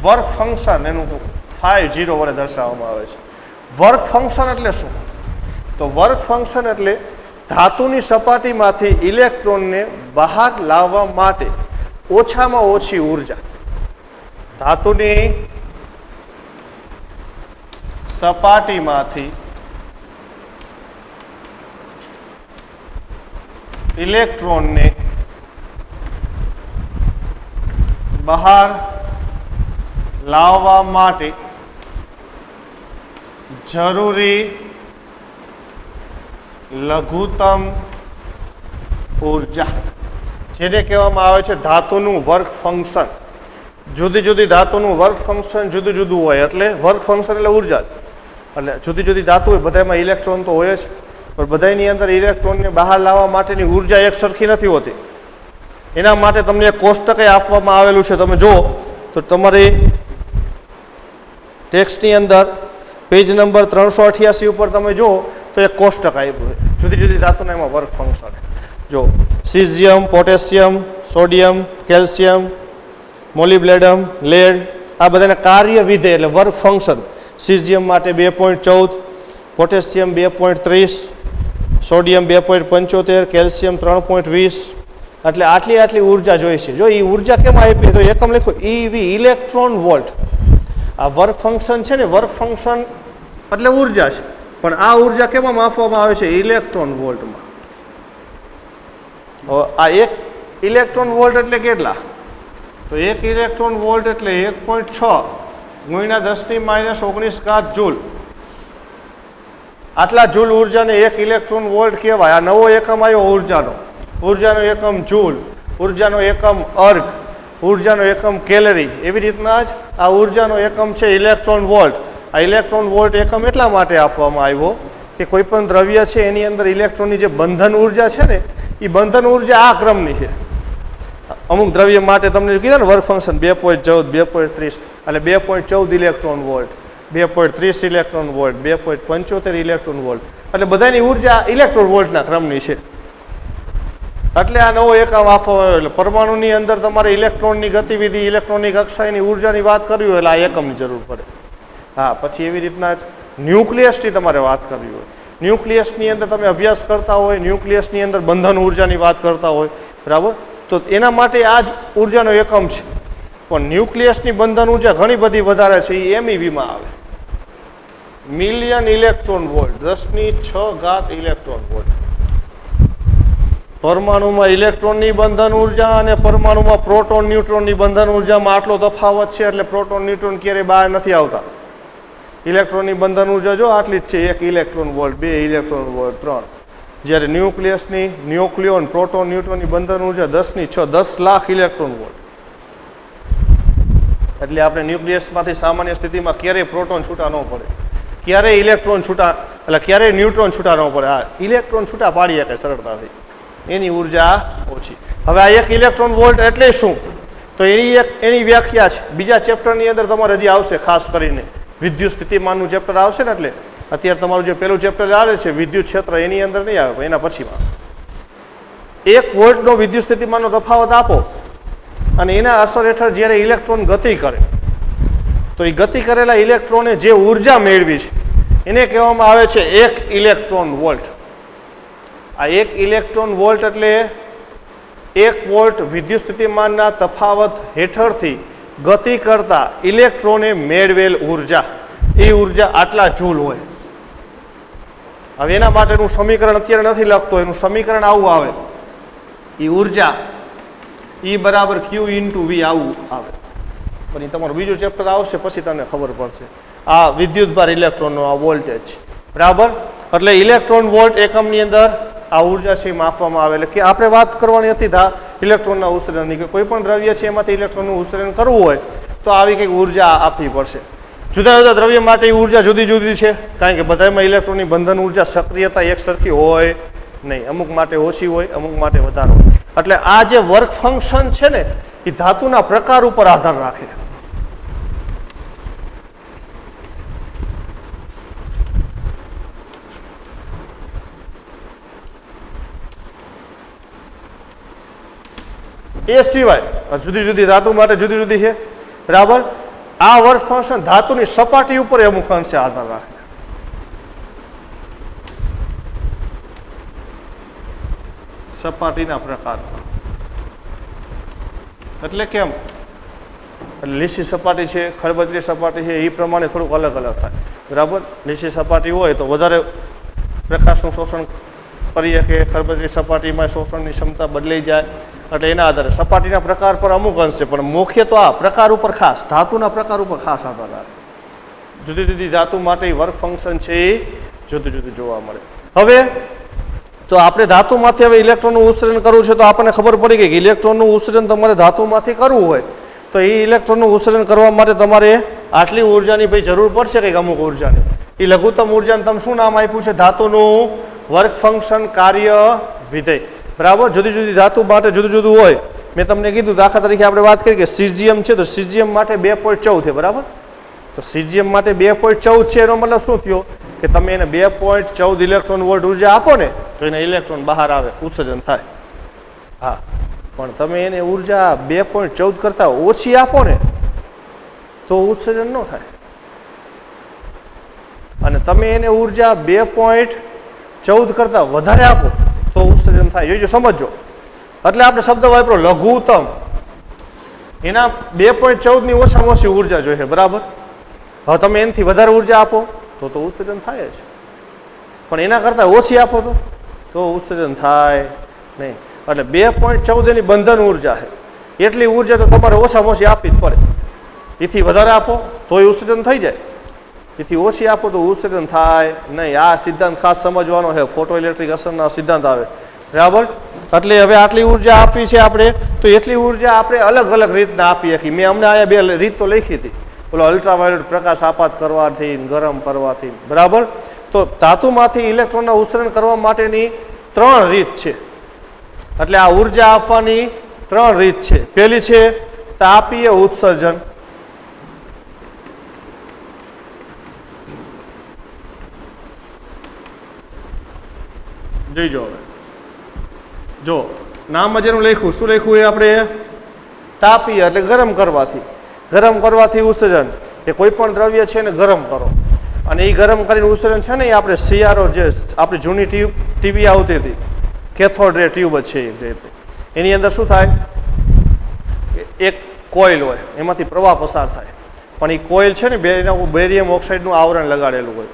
વર્ક ફંક્શન એનું 50 વડે દર્શાવવામાં આવે છે. વર્ક ફંક્શન એટલે શું? તો વર્ક ફંક્શન એટલે ધાતુની સપાટીમાંથી ઇલેક્ટ્રોનને બહાર લાવવા માટે ઓછામાં ઓછી ઉર્જા. ધાતુની સપાટીમાંથી ઇલેક્ટ્રોનને બહાર લાવવા માટે જરૂરી લઘુત્તમ ઉર્જા, જેને કહેવામાં આવે છે ધાતુનું વર્ક ફંક્શન. જુદી જુદી ધાતુનું વર્ક ફંક્શન જુદું જુદું હોય, એટલે વર્ક ફંક્શન એટલે ઉર્જા. એટલે જુદી જુદી ધાતુ હોય, બધામાં ઇલેક્ટ્રોન તો હોય જ, પણ બધાની અંદર ઇલેક્ટ્રોનને બહાર લાવવા માટેની ઉર્જા એક સરખી નથી હોતી. એના માટે તમને એક કોષ્ટક આપવામાં આવેલું છે, તમે જુઓ તો તમારી ટેક્સ્ટની અંદર પેજ નંબર 388 ઉપર તમે જુઓ તો એક કોષ્ટક આપ્યું છે, જુદી જુદી ધાતુના એમાં વર્ક ફંક્શન. જો caesium, potassium, sodium, calcium, molybdenum, lead, આ બધાના કાર્ય વિધેય એટલે વર્ક ફંક્શન. સીઝિયમ માટે 2.14, પોટેશિયમ 2.30, સોડિયમ 2.75, કેલ્શિયમ 3.20. એટલે આટલી ઉર્જા જોઈશે. જો એ ઉર્જા કેમ આપી તો એકમ લખો EV, ઇલેક્ટ્રોન વોલ્ટ. આ વર્ક ફંક્શન છે ને, વર્ક ફંક્શન એટલે ઉર્જા છે, પણ આ ઉર્જા કેમાં માપવામાં આવે છે? ઇલેક્ટ્રોન વોલ્ટમાં. આ એક ઇલેક્ટ્રોન વોલ્ટ એટલે કેટલા? તો એક ઇલેક્ટ્રોન વોલ્ટ એટલે 1.6 ગુણ્યા 10⁻⁹ જૂલ. આટલા જૂલ ઉર્જાને એક ઇલેક્ટ્રોન વોલ્ટ કહેવાય. આ નવો એકમ આવ્યો ઉર્જાનો એકમ જૂલ, ઉર્જાનો એકમ અર્ગ, ઉર્જાનો એકમ કેલરી. એવી રીતના જ આ ઉર્જાનો એકમ છે ઇલેક્ટ્રોન વોલ્ટ. આ ઇલેક્ટ્રોન વોલ્ટ એકમ એટલા માટે આપવામાં આવ્યો કે કોઈ પણ દ્રવ્ય છે એની અંદર ઇલેક્ટ્રોનની જે બંધન ઉર્જા છે ને, એ બંધન ઉર્જા આ ક્રમની છે. અમુક દ્રવ્ય માટે તમને કીધું ને વર્ક ફંક્શન 2.14, 2.30 એટલે 2.14 electron volt, 2.30 electron volt, 2.75 electron volt, એટલે બધાની ઉર્જા ઇલેક્ટ્રોન વોલ્ટના ક્રમની છે. એટલે આ નવો એકમ આપવામાં આવ્યો. એટલે પરમાણુની અંદર તમારે ઇલેક્ટ્રોનની ગતિવિધિ, ઇલેક્ટ્રોનની કક્ષાની ઉર્જાની વાત કરવી હોય એટલે આ એકમની જરૂર પડે. હા, પછી એવી રીતના જ ન્યુક્લિયસની તમારે વાત કરવી હોય. ન્યુક્લિયસની અંદર તમે અભ્યાસ કરતા હોય, ન્યુક્લિયસની અંદર બંધન ઉર્જાની વાત કરતા હોય, બરાબર, તો એના માટે આ જ ઉર્જાનો એકમ છે. પણ ન્યુક્લિયસની બંધન ઉર્જા ઘણી બધી વધારે છે, એ MEVમાં આવે. Million electron volt, 10⁶ electron volt. પરમાણુમાં ઇલેક્ટ્રોનની બંધન ઉર્જા અને પરમાણુમાં પ્રોટોન ન્યુટ્રોનની બંધન ઉર્જામાં આટલો તફાવત છે. એટલે પ્રોટોન ન્યુટ્રોન ક્યારેય બહાર નથી આવતા. ઇલેક્ટ્રોનની બંધન ઉર્જા જો આટલી જ છે, 1 ઇલેક્ટ્રોન વોલ્ટ, 2 ઇલેક્ટ્રોન વોલ્ટ, 3. જ્યારે ન્યુક્લિયસની, ન્યુક્લિયોન, પ્રોટોન ન્યુટ્રોનની બંધન ઉર્જા 10⁶ 10 લાખ ઇલેક્ટ્રોન વોલ્ટ. એટલે આપણે ન્યુક્લિયસમાંથી સામાન્ય સ્થિતિમાં ક્યારેય પ્રોટોન છૂટા ન પડે, ક્યારેય ઇલેક્ટ્રોન છૂટા, એટલે ક્યારેય ન્યુટ્રોન છૂટા ન પડે. હા, ઇલેક્ટ્રોન છૂટા પાડી શકે સરળતાથી, એની ઉર્જા ઓછી. હવે આ 1 ઇલેક્ટ્રોન વોલ્ટ એટલે શું? તો એની વ્યાખ્યા છે બીજા ચેપ્ટરની અંદર તમારે હજી આવશે. ખાસ કરીને વિદ્યુત સ્થિતિમાનનું ચેપ્ટર આવશે ને, એટલે અત્યારે તમારું જે પહેલું ચેપ્ટર આવે છે વિદ્યુત ક્ષેત્ર, એની અંદર નહીં આવે, એના પછીમાં 1 વોલ્ટનો વિદ્યુત સ્થિતિમાનનો તફાવત આપો અને એના અસર હેઠળ જ્યારે ઇલેક્ટ્રોન ગતિ કરે તો એ ગતિ કરેલા ઇલેક્ટ્રોને જે ઉર્જા મેળવી છે એને કહેવામાં આવે છે 1 ઇલેક્ટ્રોન વોલ્ટ. આ 1 ઇલેક્ટ્રોન વોલ્ટ એટલે 1 વોલ્ટ વિદ્યુત સ્થિતિમાનના તફાવત હેઠળથી ગતિ કરતા ઇલેક્ટ્રોને મેળવેલ ઉર્જા. એ ઉર્જા આટલા જૂલ હોય. હવે એના માટેનું સમીકરણ અત્યારે નથી લખતો, એનું સમીકરણ આવું આવે, એ ઉર્જા E બરાબર Q × V આવું આવે. પણ એ તમારું બીજું ચેપ્ટર આવશે પછી તમને ખબર પડશે. આ વિદ્યુતભાર ઇલેક્ટ્રોનનો આ વોલ્ટેજ છે, બરાબર. એટલે ઇલેક્ટ્રોન વોલ્ટ એકમની અંદર આ ઉર્જા છે એ માપવામાં આવે. એટલે કે આપણે વાત કરવાની હતી ઇલેક્ટ્રોનના ઉત્સર્જનની, કે કોઈ પણ દ્રવ્ય છે એમાંથી ઇલેક્ટ્રોનનું ઉત્સર્જન કરવું હોય તો આવી કંઈક ઉર્જા આપવી પડશે. જુદા જુદા દ્રવ્ય માટે એ ઉર્જા જુદી જુદી છે, કારણ કે બધામાં ઇલેક્ટ્રોનની બંધન ઉર્જા સક્રિયતા એક સરખી હોય નહીં. અમુક માટે ઓછી હોય, અમુક માટે વધારે હોય. એટલે આ જે વર્ક ફંક્શન છે ને, એ ધાતુના પ્રકાર ઉપર આધાર રાખે. એ સિવાય જુદી જુદી ધાતુ માટે જુદી જુદી છે, બરાબર. આ વર્ક ફંક્શન ધાતુની સપાટી ઉપર અમુક અંશે આધાર રાખે. સપાટીના પ્રકાર એટલે કેમ? એટલે લીસી સપાટી છે, ખરબચડી સપાટી છે, એ પ્રમાણે થોડુંક અલગ અલગ થાય, બરાબર. લીસી સપાટી હોય તો વધારે પ્રકાશનું શોષણ કરી શકે, ખરબચડી સપાટીમાં શોષણની ક્ષમતા બદલાઈ જાય. એટલે એના આધારે સપાટીના પ્રકાર પર અમુક અંશે, પણ મુખ્ય તો આ પ્રકાર ઉપર ખાસ, ધાતુના પ્રકાર ઉપર ખાસ આધાર રાખે. જુદી જુદી ધાતુ માટે વર્ક ફંક્શન છે એ જુદું જુદું જોવા મળે. હવે તો આપણે ધાતુમાંથી હવે ઇલેક્ટ્રોનનું ઉત્સર્જન કરવું છે, તો આપણને ખબર પડી ગઈ કે ઇલેક્ટ્રોનનું ઉત્સર્જન તમારે ધાતુમાંથી કરવું હોય તો એ ઇલેક્ટ્રોનનું ઉત્સર્જન કરવા માટે તમારે આટલી ઉર્જાની ભાઈ જરૂર પડશે કંઈક અમુક ઉર્જાની. એ લઘુત્તમ ઉર્જાને તમે શું નામ આપ્યું છે? ધાતુનું વર્ક ફંક્શન કાર્ય વિધેય, બરાબર. જુદી જુદી ધાતુ માટે જુદું જુદું હોય. મેં તમને કીધું દાખલા તરીકે આપણે વાત કરી કે સીઝિયમ છે, તો સીઝિયમ માટે 2.14 છે, બરાબર. તો સીઝિયમ માટે 2.14 છે, એનો મતલબ શું થયો કે તમે એને 2.14 ઇલેક્ટ્રોન વોલ્ટ ઉર્જા આપો ને તો એને ઇલેક્ટ્રોન બહાર આવે, ઉત્સર્જન થાય. હા, પણ તમે એને ઉર્જા 2.14 કરતા ઓછી આપો ને તો ઉત્સર્જન ન થાય. અને તમે એને ઉર્જા 2.14 14 કરતાં વધારે આપો તો ઉત્સર્જન થાય. જોઈજો, સમજો. એટલે આપણે શબ્દ વાપરો લઘુત્તમ, એના 2.14 ની ઓછામાં ઓછી ઉર્જા જોઈએ, બરાબર. હવે તમે એનાથી વધારે ઉર્જા આપો તો ઉત્સર્જન થાય જ, પણ એના કરતાં ઓછી આપો તો ઉત્સર્જન થાય નહીં. એટલે 2.14 એની બંધન ઉર્જા છે, એટલી ઉર્જા તો તમારે ઓછામાં ઓછી આપવી જ પડે. એથી વધારે આપો તોય ઉત્સર્જન થઈ જાય, એથી ઓછી આપો તો ઉત્સર્જન થાય નહીં. આ સિદ્ધાંત ખાસ સમજવાનો છે, ફોટો ઇલેક્ટ્રિક અસરના સિદ્ધાંત આવે, બરાબર. એટલે હવે આટલી ઉર્જા આપવી છે આપણે, તો એટલી ઉર્જા આપણે અલગ અલગ રીતના આપી શકીએ. મેં અમને અહીંયા 2 રીત તો લખી હતી, ઓલો અલ્ટ્રાવાયોલેટ પ્રકાશ આપાત કરવાથી, ગરમ કરવાથી, બરાબર. તો ધાતુમાંથી ઇલેક્ટ્રોનના ઉત્સર્જન કરવા માટેની 3 રીત છે. એટલે આ ઉર્જા આપવાની 3 રીત છે. પહેલી છે તાપીય ઉત્સર્જન, જોઈજો. હવે જો નામ જેનું લખ્યું, શું લખ્યું એ આપણે તાપીય એટલે ગરમ કરવાથી ઉત્સર્જન. એ કોઈ પણ દ્રવ્ય છે ને ગરમ કરો, અને એ ગરમ કરીને ઉત્સર્જન છે ને એ આપણે CRO, જે આપણી જૂની ટીવી આવતી હતી, કેથોડ રે ટ્યુબ જ છે, એની અંદર શું થાય, એક કોઇલ હોય, એમાંથી પ્રવાહ પસાર થાય. પણ એ કોઇલ છે ને બેરિયમ ઓક્સાઇડનું આવરણ લગાડેલું હોય,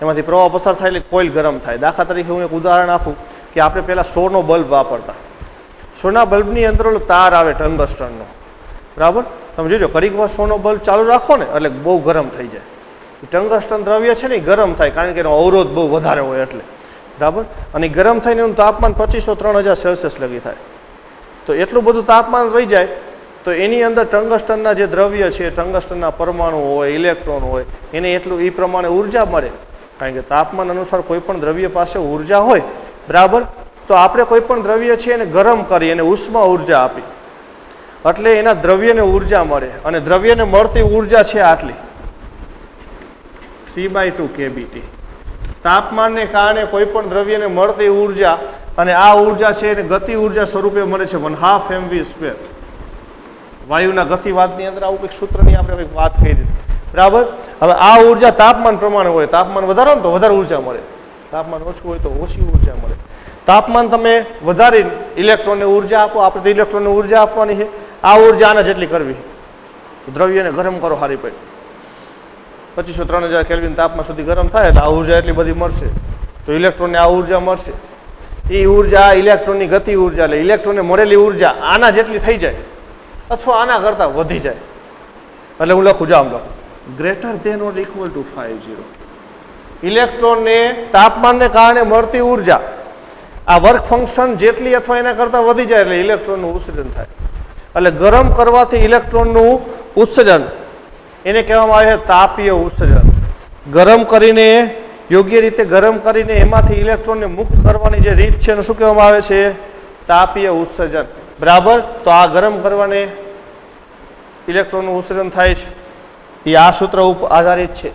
એમાંથી પ્રવાહ પસાર થાય એટલે કોઇલ ગરમ થાય. દાખલા તરીકે હું એક ઉદાહરણ આપું કે આપણે પહેલાં સોનો બલ્બ વાપરતા. સોના બલ્બની અંદર ઓલો તાર આવે ટંગસ્ટનનો, બરાબર. તમે જોજો, ઘડીક વાર સોનો બલ્બ ચાલુ રાખો ને એટલે બહુ ગરમ થઈ જાય. એ ટંગસ્ટન દ્રવ્ય છે ને એ ગરમ થાય, કારણ કે એનો અવરોધ બહુ વધારે હોય એટલે, બરાબર. અને ગરમ થઈને એનું તાપમાન 2500-3000 સેલ્સિયસ લગી થાય. તો એટલું બધું તાપમાન વહી જાય તો એની અંદર ટંગસ્ટનના જે દ્રવ્ય છે, ટંગસ્ટનના પરમાણુ હોય, ઇલેક્ટ્રોન હોય, એને એટલું એ પ્રમાણે ઉર્જા મળે. કારણ કે તાપમાન અનુસાર કોઈ પણ દ્રવ્ય પાસે ઉર્જા હોય, બરાબર. તો આપણે કોઈ પણ દ્રવ્ય છે એને ગરમ કરી અને ઉષ્મા ઉર્જા આપી, એટલે એના દ્રવ્યને ઉર્જા મળે. અને દ્રવ્યને મળતી ઉર્જા છે આટલી, 3/2 kBT. તાપમાનને કારણે કોઈ પણ દ્રવ્યને મળતી ઉર્જા, અને આ ઉર્જા છે એને ગતિ ઉર્જા સ્વરૂપે મળે છે 1/2 mv². વાયુના ગતિવાદની અંદર આવું કંઈક સૂત્રની આપણે કંઈક વાત કરી હતી, બરાબર. હવે આ ઉર્જા તાપમાન પ્રમાણે હોય, તાપમાન વધારે હોય તો વધારે ઉર્જા મળે, તાપમાન ઓછું હોય તો ઓછી ઉર્જા મળે. તાપમાન તમે વધારીને ઇલેક્ટ્રોનને ઉર્જા આપો, આપણે તો ઇલેક્ટ્રોનને ઉર્જા આપવાની છે. આ ઉર્જા આના જેટલી કરવી, દ્રવ્યને ગરમ કરો સારી પડી, 2500-3000 કેલ્વિન તાપમાન સુધી ગરમ થાય એટલે આ ઉર્જા એટલી બધી મળશે. તો ઇલેક્ટ્રોનને આ ઉર્જા મળશે. એ ઉર્જા ઇલેક્ટ્રોનની ગતિ ઉર્જા, એટલે ઇલેક્ટ્રોનને મળેલી ઉર્જા આના જેટલી થઈ જાય અથવા આના કરતાં વધી જાય. એટલે હું લખું, જામ લખું, greater than or equal to 50. ઇલેક્ટ્રોનને તાપમાનને કારણે મળતી ઉર્જા આ વર્ક ફંક્શન જેટલી અથવા એના કરતાં વધી જાય એટલે ઇલેક્ટ્રોનનું ઉત્સર્જન થાય. એટલે ગરમ કરવાથી ઇલેક્ટ્રોનનું ઉત્સર્જન એને કહેવામાં આવે છે તાપીય ઉત્સર્જન. ગરમ કરીને, યોગ્ય રીતે ગરમ કરીને એમાંથી ઇલેક્ટ્રોનને મુક્ત કરવાની જે રીત છે એને શું કહેવામાં આવે છે, તાપીય ઉત્સર્જન, બરાબર. તો આ ગરમ કરવાને ઇલેક્ટ્રોનનું ઉત્સર્જન થાય છે, એ આ સૂત્ર ઉપર આધારિત છે,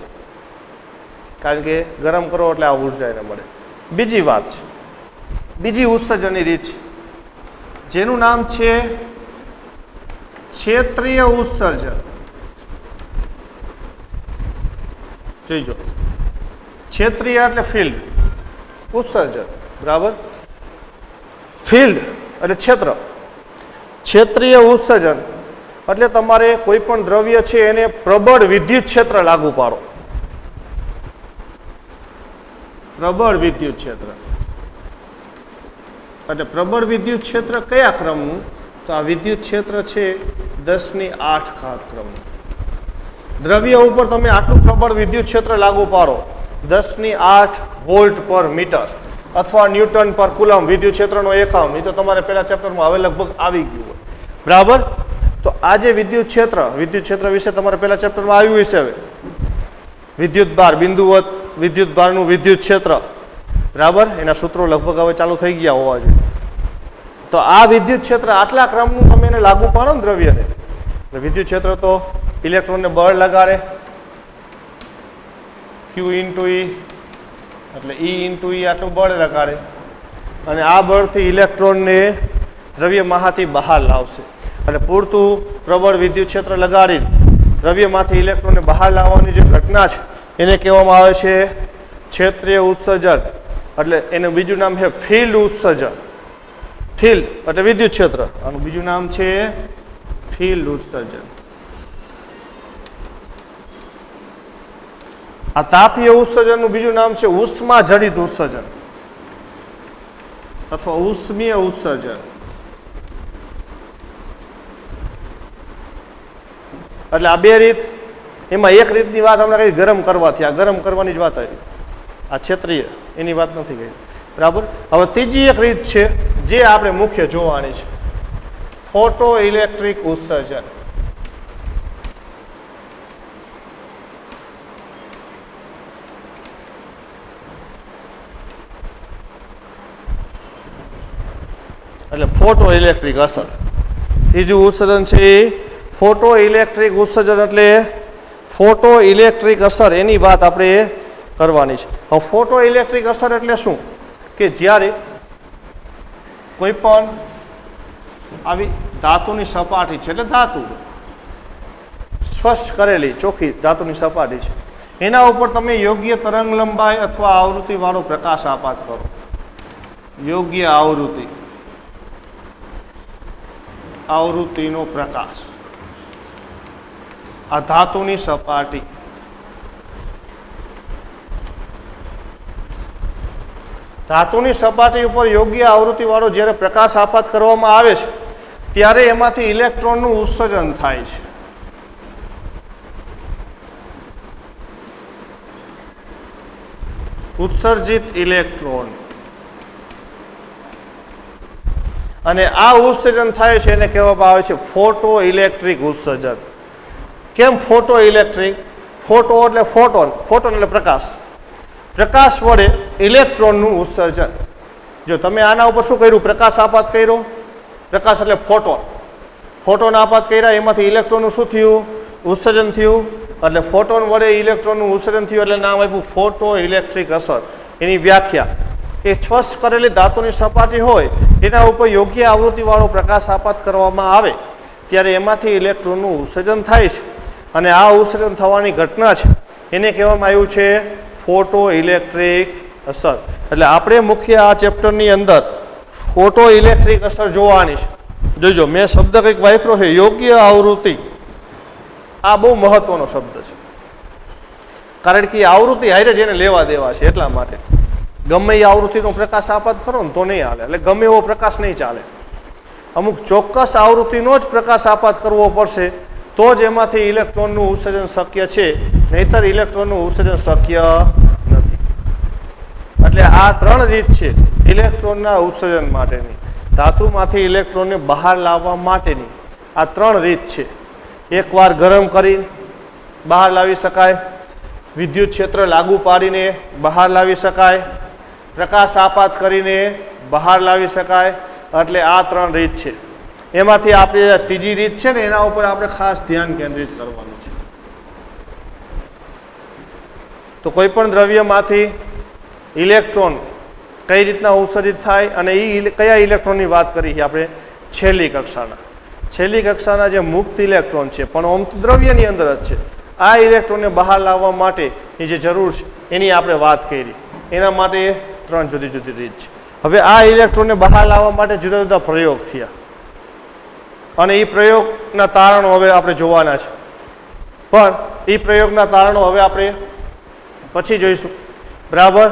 કારણ કે ગરમ કરો એટલે આ ઉર્જા એને મળે. બીજી વાત છે, બીજી ઉત્સર્જનની રીત છે જેનું નામ છે ક્ષેત્રીય ઉત્સર્જન. જોઈજો, ક્ષેત્રીય એટલે ફિલ્ડ, ઉત્સર્જન, બરાબર. ફિલ્ડ એટલે ક્ષેત્ર. ક્ષેત્રીય ઉત્સર્જન એટલે તમારે કોઈ પણ દ્રવ્ય છે એને પ્રબળ વિદ્યુત ક્ષેત્ર લાગુ પાડો. પ્રબળ વિદ્યુત ક્ષેત્ર એટલે પ્રબળ વિદ્યુત ક્ષેત્ર કયા ક્રમનું, તો આ વિદ્યુત ક્ષેત્ર છે 10⁸ ક્રમનું. દ્રવ્ય ઉપર તમે આટલું પ્રબળ વિદ્યુત ક્ષેત્ર લાગુ પાડો, 10⁸ વોલ્ટ પર મીટર અથવા ન્યૂટન પર કુલમ વિદ્યુત ક્ષેત્રનો એકમ. એ તો તમારે પહેલા ચેપ્ટરમાં હવે લગભગ આવી ગયું હોય, બરાબર. તો આ જે વિદ્યુત ક્ષેત્ર વિશે તમારે પહેલા ચેપ્ટરમાં આવ્યું હશે. હવે વિદ્યુત ભાર, બિંદુવત વિદ્યુત ભારનું વિદ્યુત ક્ષેત્ર, બરાબર. એના સૂત્રો લગભગ હવે ચાલુ થઈ ગયા હોવા જોઈએ. તો આ વિદ્યુત ક્ષેત્ર આટલા ક્રમનું તમે એને લાગુ પાડો ને દ્રવ્યને, વિદ્યુત ક્ષેત્ર તો ઇલેક્ટ્રોનને બળ લગાડે, Q × E એટલે E × E આટલું બળ લગાડે, અને આ બળથી ઇલેક્ટ્રોનને દ્રવ્યમાંથી બહાર લાવશે. એટલે પૂરતું પ્રબળ વિદ્યુત ક્ષેત્ર લગાડીને દ્રવ્યમાંથી ઇલેક્ટ્રોનને બહાર લાવવાની જે ઘટના છે એને કહેવામાં આવે છે ક્ષેત્રીય ઉત્સર્જન. એટલે એનું બીજું નામ છે ફિલ્ડ ઉત્સર્જન. ફિલ્ડ એટલે વિદ્યુત ક્ષેત્ર, આનું બીજું નામ છે ફિલ્ડ ઉત્સર્જન. આ તાપીય ઉત્સર્જનનું બીજું નામ છે ઉષ્મા જડિત ઉત્સર્જન અથવા ઉષ્મીય ઉત્સર્જન. એટલે આ બે રીત, એમાં એક રીતની વાત આપણે કઈ ગરમ કરવાથી, આ ગરમ કરવાની જ વાત આવી, આ ક્ષેત્રીય એની વાત નથી કહી. બરાબર. હવે ત્રીજી એક રીત છે જે આપણે મુખ્ય જોવાની છે, ફોટો ઇલેક્ટ્રિક ઉત્સર્જન. એટલે ફોટો ઇલેક્ટ્રિક અસર. ત્રીજું ઉત્સર્જન છે એ ફોટો ઇલેક્ટ્રિક ઉત્સર્જન, એટલે ફોટો ઇલેક્ટ્રિક અસર, એની વાત આપણે કરવાની છે. હવે ફોટો ઇલેક્ટ્રિક અસર એટલે શું? કે જ્યારે કોઈ પણ આવી ધાતુની સપાટી છે, એટલે ધાતુ સ્પષ્ટ કરેલી ચોખ્ખી ધાતુની સપાટી છે, એના ઉપર તમે યોગ્ય તરંગ લંબાઈ અથવા આવૃત્તિ વાળો પ્રકાશ આપાત કરો. યોગ્ય આવૃત્તિનો પ્રકાશ આ ધાતુની સપાટી, ધાતુની સપાટી ઉપર યોગ્ય આવૃત્તિ વાળો જ્યારે પ્રકાશ આપાત કરવામાં આવે છે ત્યારે એમાંથી ઇલેક્ટ્રોનનું ઉત્સર્જન થાય છે. ઉત્સર્જિત ઇલેક્ટ્રોન, અને આ ઉત્સર્જન થાય છે એને કહેવામાં આવે છે ફોટો ઇલેક્ટ્રિક ઉત્સર્જન. કેમ ફોટો ઇલેક્ટ્રિક? ફોટો એટલે ફોટોન, ફોટોન એટલે પ્રકાશ, પ્રકાશ વડે ઇલેક્ટ્રોનનું ઉત્સર્જન. જો તમે આના ઉપર શું કર્યું? પ્રકાશ આપાત કર્યો. પ્રકાશ એટલે ફોટોન, ફોટોન આપાત કર્યા, એમાંથી ઇલેક્ટ્રોનનું શું થયું? ઉત્સર્જન થયું. એટલે ફોટોન વડે ઇલેક્ટ્રોનનું ઉત્સર્જન થયું એટલે નામ આપ્યું ફોટો ઇલેક્ટ્રિક અસર. એની વ્યાખ્યા એ સ્પષ્ટ કરેલી ધાતુની સપાટી હોય એના ઉપર યોગ્ય આવૃત્તિવાળો પ્રકાશ આપાત કરવામાં આવે ત્યારે એમાંથી ઇલેક્ટ્રોનનું ઉત્સર્જન થાય છે, અને આ ઉત્સર્જન થવાની ઘટના છે એને કહેવામાં આવ્યું છે ફોટો ઇલેક્ટ્રિક અસર. એટલે આપણે મુખ્ય આ ચેપ્ટરની અંદર ફોટો ઇલેક્ટ્રિક અસર જોવાની છે. જોજો મેં શબ્દ કંઈક વાપર્યો છે, યોગ્ય આવૃત્તિ. આ બહુ મહત્વનો શબ્દ છે, કારણ કે આવૃત્તિ હારે જેને લેવા દેવા છે, એટલા માટે. ગમે એ આવૃત્તિનો પ્રકાશ આપાત કરો ને તો નહીં હાલે, એટલે ગમે એવો પ્રકાશ નહીં ચાલે. અમુક ચોક્કસ આવૃત્તિનો જ પ્રકાશ આપાત કરવો પડશે તો જ એમાંથી ઇલેક્ટ્રોનનું ઉત્સર્જન શક્ય છે, નહીતર ઇલેક્ટ્રોનનું ઉત્સર્જન શક્ય નથી. એટલે આ ત્રણ રીત છે ઇલેક્ટ્રોનના ઉત્સર્જન માટેની, ધાતુમાંથી ઇલેક્ટ્રોનને બહાર લાવવા માટેની. આ ત્રણ રીત છે. એકવાર ગરમ કરી બહાર લાવી શકાય, વિદ્યુત ક્ષેત્ર લાગુ પાડીને બહાર લાવી શકાય, પ્રકાશ આપાત કરીને બહાર લાવી શકાય. એટલે આ ત્રણ રીત છે. એમાંથી આપણે ત્રીજી રીત છે ને એના ઉપર આપણે ખાસ ધ્યાન કેન્દ્રિત કરવાનું છે. તો કોઈ પણ દ્રવ્યમાંથી ઇલેક્ટ્રોન કઈ રીતના ઉત્સર્જિત થાય, અને એ કયા ઇલેક્ટ્રોનની વાત કરી છે આપણે? છેલ્લી કક્ષાના જે મુક્ત ઇલેક્ટ્રોન છે, પણ ઓમ તો દ્રવ્યની અંદર જ છે. આ ઇલેક્ટ્રોનને બહાર લાવવા માટેની જે જરૂર છે એની આપણે વાત કરી. એના માટે ત્રણ જુદી જુદી રીત છે. હવે આ ઇલેક્ટ્રોનને બહાર લાવવા માટે જુદા જુદા પ્રયોગ થયા, અને એ પ્રયોગના તારણો હવે આપણે જોવાના છે. પણ એ પ્રયોગના તારણો હવે આપણે પછી જોઈશું. બરાબર.